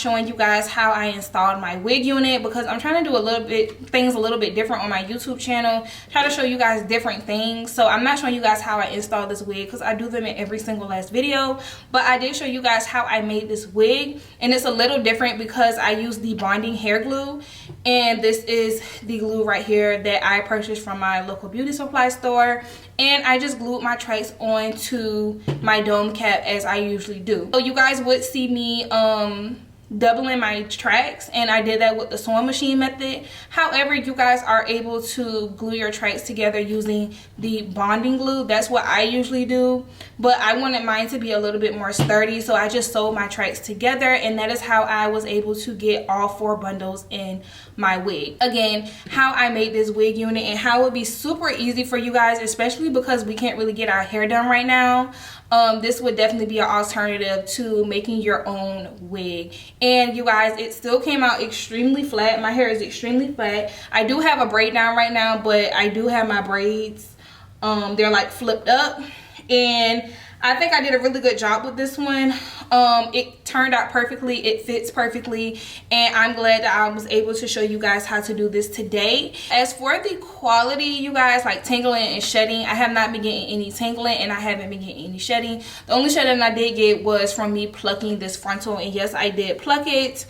showing you guys how I installed my wig unit because I'm trying to do things a little bit different on my YouTube channel. Try to show you guys different things. So I'm not showing you guys how I installed this wig because I do them in every single last video, but I did show you guys how I made this wig, and it's a little different because I use the bonding hair glue, and this is the glue right here that I purchased from my local beauty supply store, and I just glued my tracks onto my dome cap as I usually do. So you guys would see me doubling my tracks, and I did that with the sewing machine method. However, you guys are able to glue your tracks together using the bonding glue. That's what I usually do, but I wanted mine to be a little bit more sturdy, so I just sewed my tracks together, and that is how I was able to get all 4 bundles in my wig. Again, how I made this wig unit and how it would be super easy for you guys, especially because we can't really get our hair done right now. This would definitely be an alternative to making your own wig. And you guys, it still came out extremely flat. My hair is extremely flat. I do have a braid down right now, but I do have my braids, they're like flipped up, and I think I did a really good job with this one. It turned out perfectly, it fits perfectly, and I'm glad that I was able to show you guys how to do this today. As for the quality, you guys, like tangling and shedding, I have not been getting any tangling and I haven't been getting any shedding. The only shedding I did get was from me plucking this frontal, and yes, I did pluck it.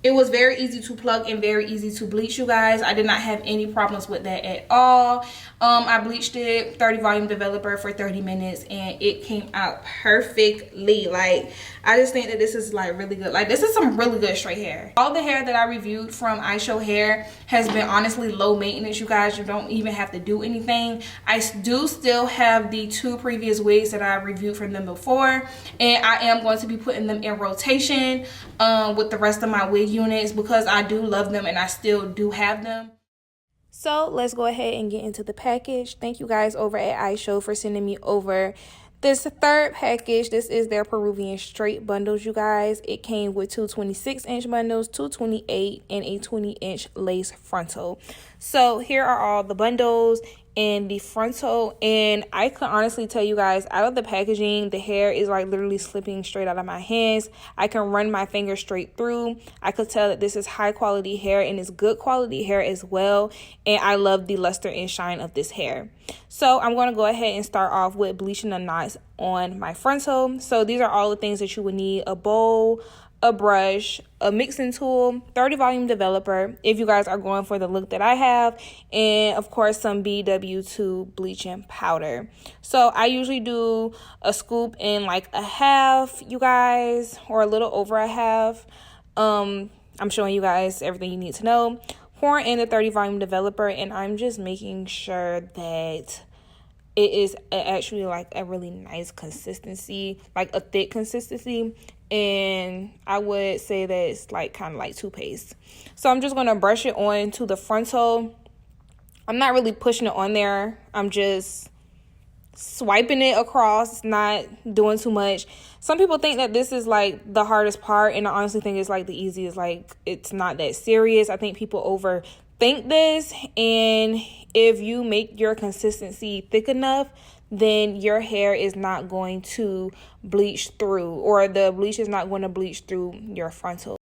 It was very easy to pluck and very easy to bleach, you guys. I did not have any problems with that at all. I bleached it 30 volume developer for 30 minutes and it came out perfectly. Like, I just think that this is like really good. Like, this is some really good straight hair. All the hair that I reviewed from Ishow hair has been honestly low maintenance, you guys. You don't even have to do anything. I do still have the 2 previous wigs that I reviewed from them before, and I am going to be putting them in rotation with the rest of my wig units because I do love them and I still do have them. So let's go ahead and get into the package. Thank you guys over at Ishow for sending me over this 3rd package. This is their Peruvian straight bundles, you guys. It came with 2 26-inch bundles, 2 28, and a 20-inch lace frontal. So here are all the bundles and the frontal, and I can honestly tell you guys, out of the packaging, the hair is like literally slipping straight out of my hands. I can run my finger straight through. I could tell that this is high quality hair and it's good quality hair as well, and I love the luster and shine of this hair. So I'm going to go ahead and start off with bleaching the knots on my frontal. So these are all the things that you would need: a bowl, a brush, a mixing tool, 30 volume developer if you guys are going for the look that I have, and of course some BW2 bleaching powder. So I usually do a scoop in like a half, you guys, or a little over a half. I'm showing you guys everything you need to know. Pour in the 30 volume developer, and I'm just making sure that it is actually like a really nice consistency, like a thick consistency, and I would say that it's like kind of like toothpaste. So I'm just going to brush it on to the frontal. I'm not really pushing it on there. I'm just swiping it across, not doing too much. Some people think that this is like the hardest part, and I honestly think it's like the easiest. Like, it's not that serious. I think people overthink this, and if you make your consistency thick enough, then your hair is not going to bleach through, or the bleach is not going to bleach through your frontal.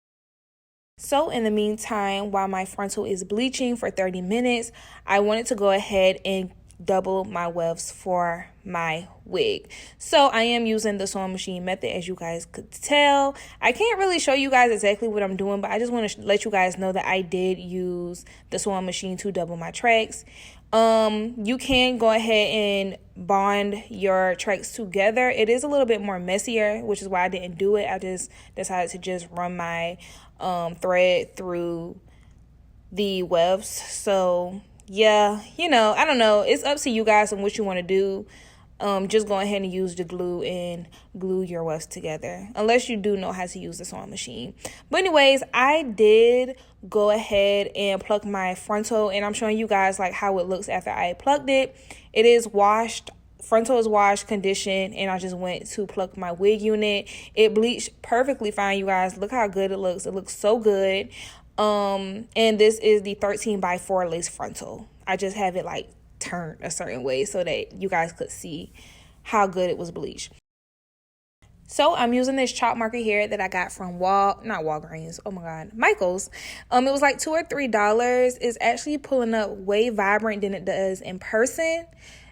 So in the meantime, while my frontal is bleaching for 30 minutes, I wanted to go ahead and double my wefts for my wig. So I am using the sewing machine method, as you guys could tell. I can't really show you guys exactly what I'm doing, but I just want to let you guys know that I did use the sewing machine to double my tracks. You can go ahead and bond your tracks together. It is a little bit more messier, which is why I didn't do it. I just decided to just run my thread through the wefts. So yeah, you know, I don't know. It's up to you guys on what you want to do. Just go ahead and use the glue and glue your wefts together, unless you do know how to use the sewing machine. But anyways, I did go ahead and pluck my frontal, and I'm showing you guys like how it looks after I plucked it. It is washed. Frontal is washed, conditioned, and I just went to pluck my wig unit. It bleached perfectly fine, you guys. Look how good it looks. It looks so good. And this is the 13x4 lace frontal. I just have it like turned a certain way so that you guys could see how good it was bleached. So I'm using this chalk marker here that I got from not Walgreens, oh my god, Michael's. It was like $2 or $3. It's actually pulling up way vibrant than it does in person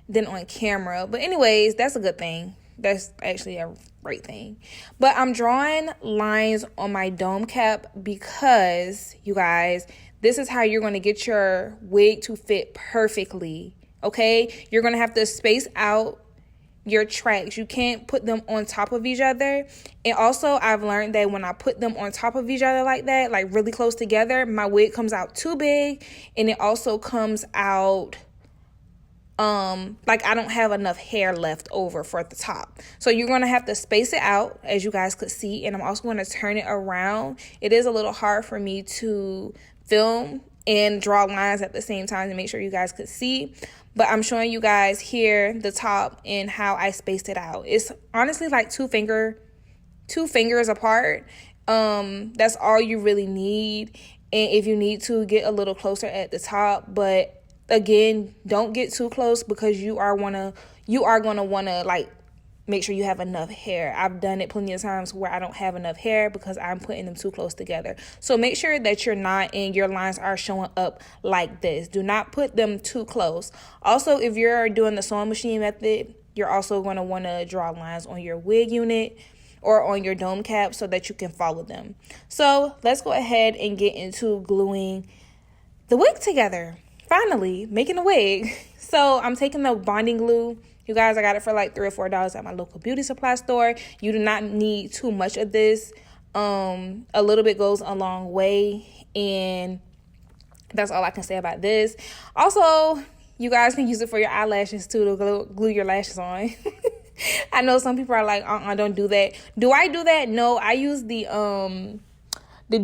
than on camera. But anyways, that's a good thing. That's actually a great thing. But I'm drawing lines on my dome cap because, you guys, this is how you're going to get your wig to fit perfectly, okay? You're going to have to space out your tracks. You can't put them on top of each other. And also, I've learned that when I put them on top of each other like that, like really close together, my wig comes out too big, and it also comes out like I don't have enough hair left over for the top. So you're going to have to space it out, as you guys could see, and I'm also going to turn it around. It is a little hard for me to film and draw lines at the same time to make sure you guys could see, but I'm showing you guys here the top and how I spaced it out. It's honestly like two fingers apart. That's all you really need. And if you need to, get a little closer at the top, but again, don't get too close because you are gonna want to like make sure you have enough hair. I've done it plenty of times where I don't have enough hair because I'm putting them too close together. So make sure that you're not, and your lines are showing up like this. Do not put them too close. Also, if you're doing the sewing machine method, you're also going to want to draw lines on your wig unit or on your dome cap so that you can follow them. So let's go ahead and get into gluing the wig together. Finally, making a wig. So I'm taking the bonding glue. You guys, I got it for like $3 or $4 at my local beauty supply store. You do not need too much of this. A little bit goes a long way, and that's all I can say about this. Also, you guys can use it for your eyelashes too, to glue your lashes on. I know some people are like, don't do that. Do I do that? No, I use the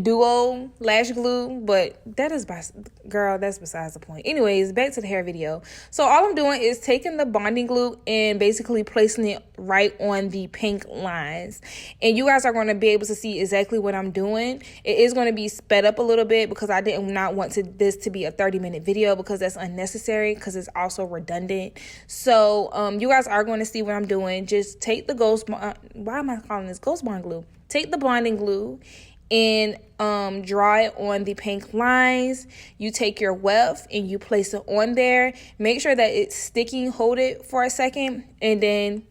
duo lash glue, but that's besides the point. Anyways, back to the hair video. So all I'm doing is taking the bonding glue and basically placing it right on the pink lines, and you guys are going to be able to see exactly what I'm doing. It is going to be sped up a little bit because I did not want this to be a 30-minute video because that's unnecessary, because it's also redundant. So you guys are going to see what I'm doing. Just take the why am I calling this Ghost Bond glue? Take the bonding glue and draw it on the pink lines. You take your weft and you place it on there. Make sure that it's sticky. Hold it for a second and then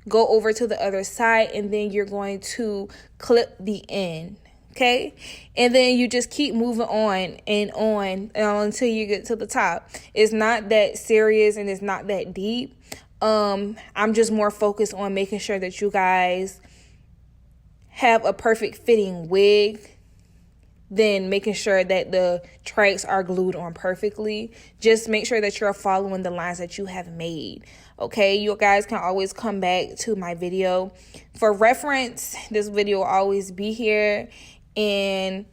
go over to the other side, and then you're going to clip the end, okay? And then you just keep moving on and on until you get to the top. It's not that serious and it's not that deep. I'm just more focused on making sure that you guys have a perfect fitting wig than making sure that the tracks are glued on perfectly. Just make sure that you're following the lines that you have made, okay? You guys can always come back to my video for reference. This video will always be here. And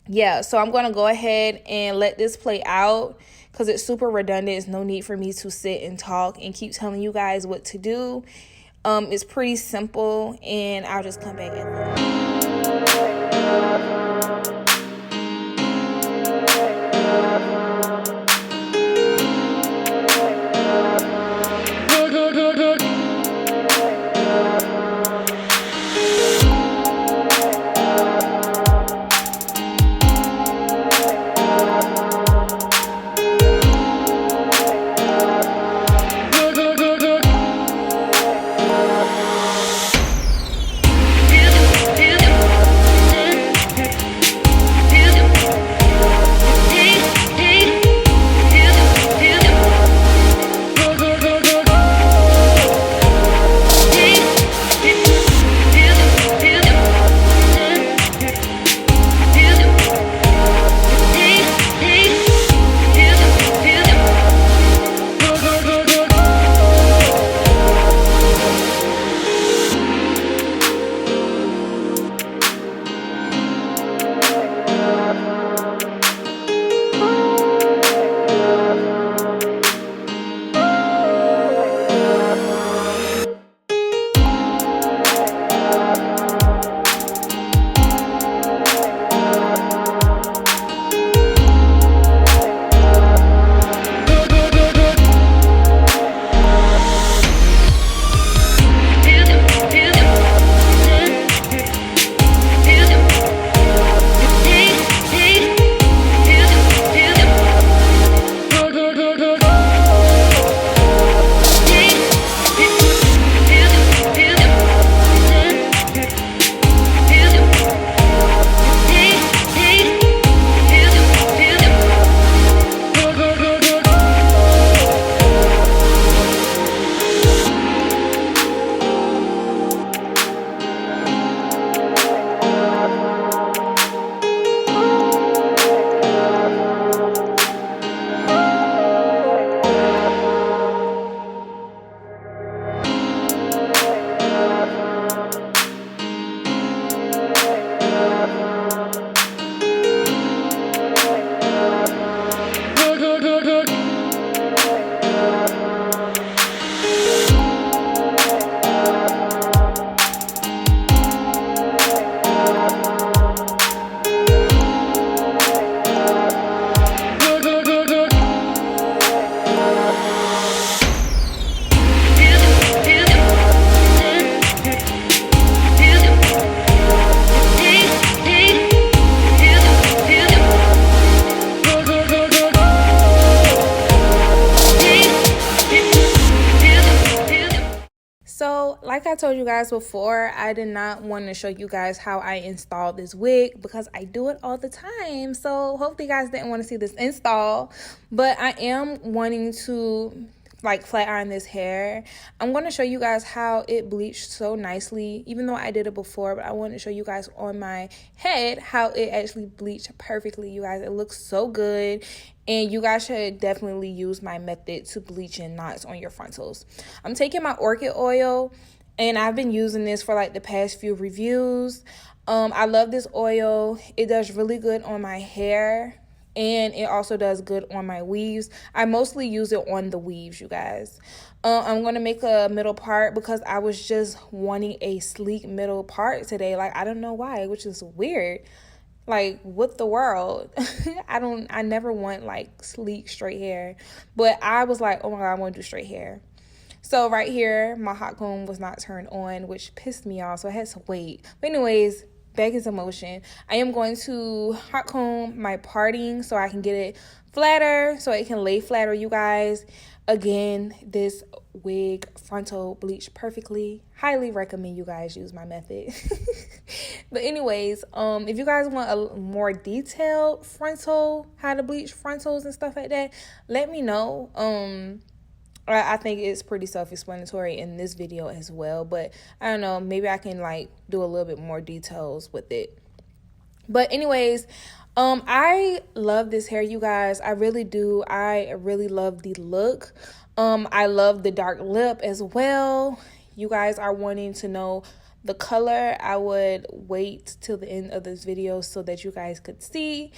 yeah, so I'm going to go ahead and let this play out because it's super redundant. There's no need for me to sit and talk and keep telling you guys what to do. It's pretty simple, and I'll just come back like I told you guys before, I did not want to show you guys how I installed this wig because I do it all the time. So hopefully you guys didn't want to see this install, but I am wanting to like flat iron this hair. I'm going to show you guys how it bleached so nicely, even though I did it before, but I want to show you guys on my head how it actually bleached perfectly. You guys, it looks so good, and you guys should definitely use my method to bleach in knots on your frontals. I'm taking my orchid oil, and I've been using this for like the past few reviews. I love this oil. It does really good on my hair, and it also does good on my weaves. I mostly use it on the weaves, you guys. I'm going to make a middle part because I was just wanting a sleek middle part today. Like, I don't know why, which is weird. Like, what the world? I never want like sleek straight hair. But I was like, oh my God, I want to do straight hair. So right here, my hot comb was not turned on, which pissed me off. So I had to wait. But anyways, back into motion. I am going to hot comb my parting so I can get it flatter, so it can lay flatter, you guys. Again, this wig frontal bleached perfectly. Highly recommend you guys use my method. But anyways, if you guys want a more detailed frontal, how to bleach frontals and stuff like that, let me know. I think it's pretty self-explanatory in this video as well, but I don't know, maybe I can like do a little bit more details with it. But anyways, I love this hair, you guys. I really do. I really love the look. I love the dark lip as well. You guys are wanting to know the color. I would wait till the end of this video so that you guys could see.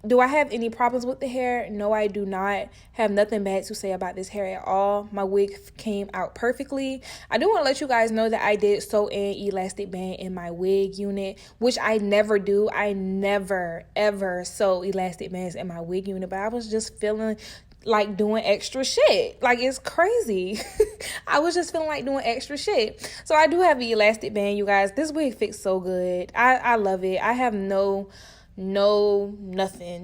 Do I have any problems with the hair? No, I do not have nothing bad to say about this hair at all. My wig came out perfectly. I do want to let you guys know that I did sew in elastic band in my wig unit, which I never do. I never ever sew elastic bands in my wig unit, but I was just feeling like doing extra shit. Like, it's crazy. I was just feeling like doing extra shit. So I do have the elastic band, you guys. This wig fits so good. I love it. I have nothing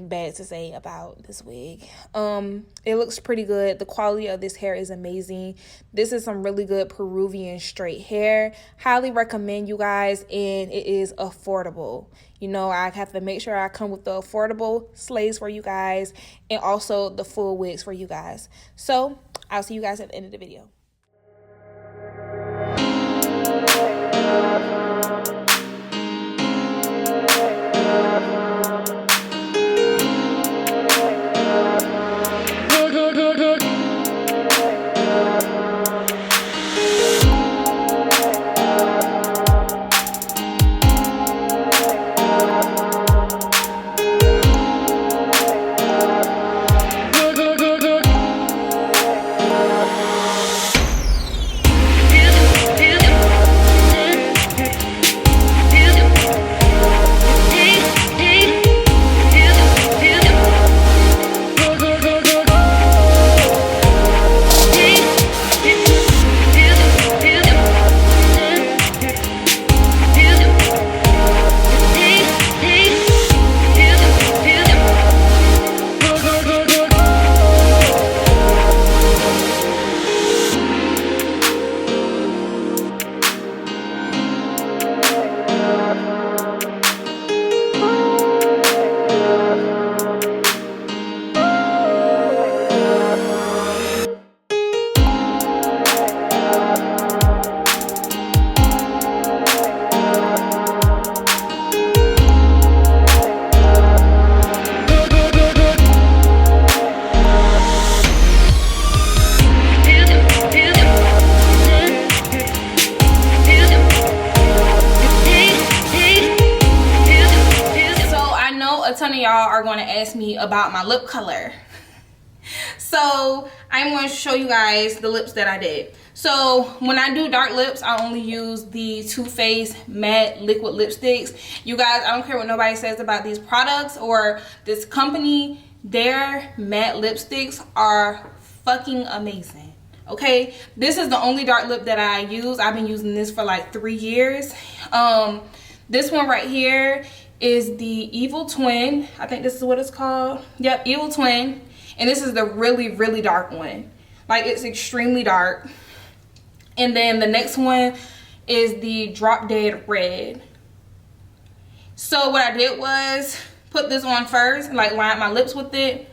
bad to say about this wig. It looks pretty good. The quality of this hair is amazing. This is some really good Peruvian straight hair. Highly recommend, you guys, and it is affordable. You know, I have to make sure I come with the affordable slays for you guys and also the full wigs for you guys. So I'll see you guys at the end of the video. Y'all are going to ask me about my lip color. So I'm going to show you guys the lips that I did. So when I do dark lips, I only use the Too Faced matte liquid lipsticks. You guys, I don't care what nobody says about these products or this company. Their matte lipsticks are fucking amazing. Okay, this is the only dark lip that I use. I've been using this for like 3 years. This one right here is the Evil Twin. I think this is what it's called. Yep, Evil Twin. And this is the really, really dark one. Like, it's extremely dark. And then the next one is the Drop Dead Red. So what I did was put this on first, like line my lips with it,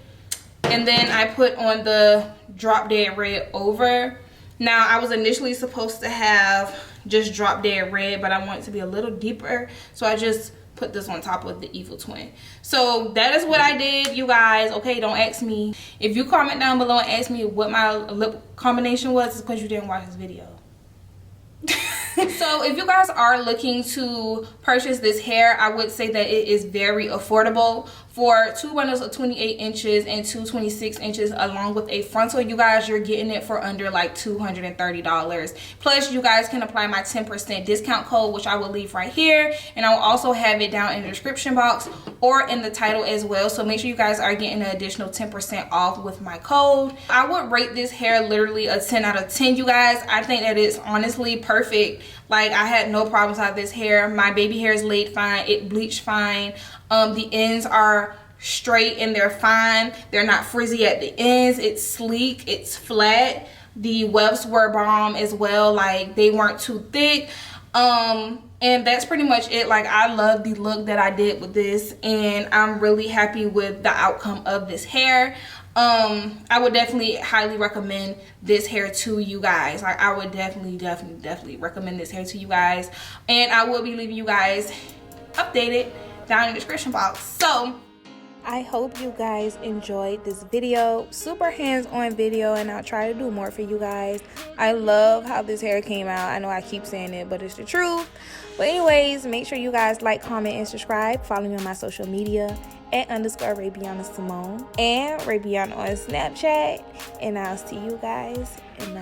and then I put on the Drop Dead Red over. Now I was initially supposed to have just Drop Dead Red, but I want it to be a little deeper, so I just put this on top of the Evil Twin. So that is what I did, you guys. Okay, don't ask me. If you comment down below and ask me what my lip combination was, it's because you didn't watch this video. So if you guys are looking to purchase this hair, I would say that it is very affordable. For 2 bundles of 28 inches and 2 26 inches along with a frontal, you guys, you're getting it for under like $230. Plus you guys can apply my 10% discount code, which I will leave right here, and I will also have it down in the description box or in the title as well. So make sure you guys are getting an additional 10% off with my code. I would rate this hair literally a 10 out of 10, you guys. I think that it's honestly perfect. Like, I had no problems with this hair. My baby hair is laid fine, it bleached fine. The ends are straight and they're fine. They're not frizzy at the ends. It's sleek, it's flat. The wefts were bomb as well, like they weren't too thick. And that's pretty much it. Like, I love the look that I did with this, and I'm really happy with the outcome of this hair. I would definitely highly recommend this hair to you guys. Like, I would definitely recommend this hair to you guys, and I will be leaving you guys updated down in the description box. So I hope you guys enjoyed this video. Super hands-on video, and I'll try to do more for you guys. I love how this hair came out. I know I keep saying it, but it's the truth. But anyways, make sure you guys like, comment, and subscribe. Follow me on my social media at _Rabiana Simone and Rabiana on Snapchat. And I'll see you guys in the